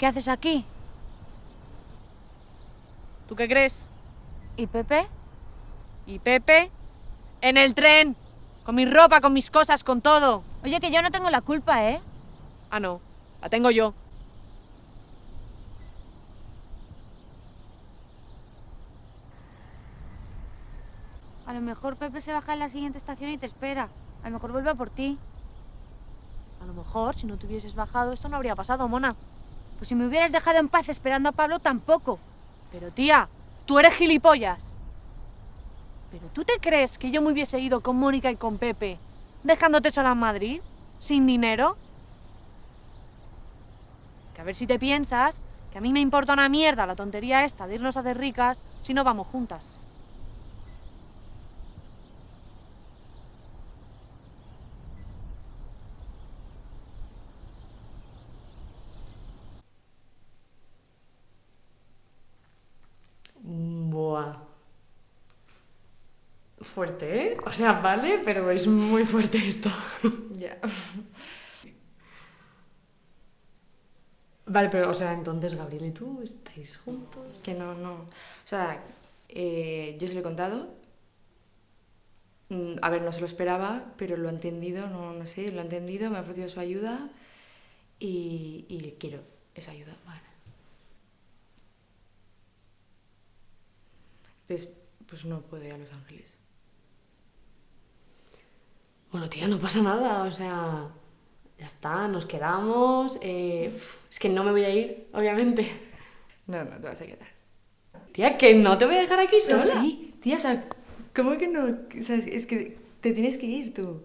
¿Qué haces aquí? ¿Tú qué crees? ¿Y Pepe? ¿Y Pepe? En el tren, con mi ropa, con mis cosas, con todo. Oye, que yo no tengo la culpa, ¿eh? Ah, no, la tengo yo. A lo mejor Pepe se baja en la siguiente estación y te espera. A lo mejor vuelve a por ti. A lo mejor, si no te hubieses bajado, esto no habría pasado, mona. Pues si me hubieras dejado en paz esperando a Pablo, tampoco. Pero tía, tú eres gilipollas. ¿Pero tú te crees que yo me hubiese ido con Mónica y con Pepe, dejándote sola en Madrid, sin dinero? Que a ver si te piensas que a mí me importa una mierda la tontería esta de irnos a hacer ricas si no vamos juntas. Buah. Fuerte, ¿eh? O sea, vale, pero es muy fuerte esto. Ya. Vale, pero, o sea, entonces Gabriel y tú estáis juntos. Que no. O sea, yo se lo he contado. A ver, no se lo esperaba, pero lo ha entendido, no sé, lo ha entendido, me ha ofrecido su ayuda y quiero esa ayuda. Vale. Entonces, pues no puedo ir a Los Ángeles. Bueno, tía, no pasa nada, o sea, ya está, nos quedamos. Es que no me voy a ir, obviamente. No, te vas a quedar. Tía, que no te voy a dejar aquí sola. Sí, tía, o sea, ¿cómo que no? O sea, es que te tienes que ir tú.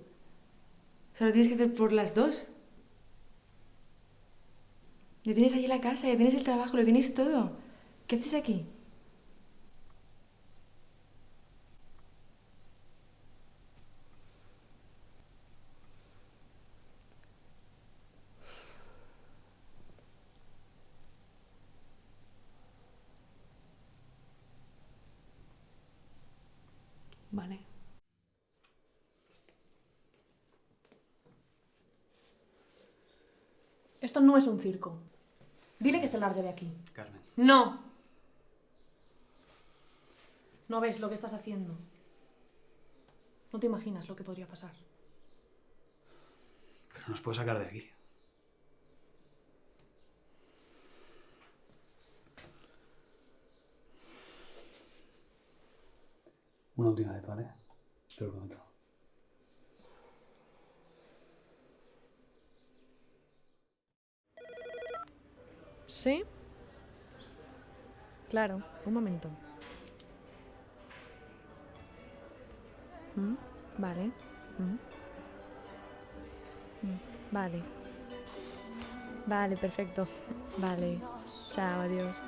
O sea, lo tienes que hacer por las dos. Ya tienes allí la casa, ya tienes el trabajo, lo tienes todo. ¿Qué haces aquí? Vale. Esto no es un circo. Dile que se largue de aquí. Carmen. No. No ves lo que estás haciendo. No te imaginas lo que podría pasar. Pero nos puedo sacar de aquí. Una última vez, ¿vale? Te lo prometo. ¿Sí? Claro, un momento. Vale. Vale. Vale, perfecto. Vale. Chao, adiós.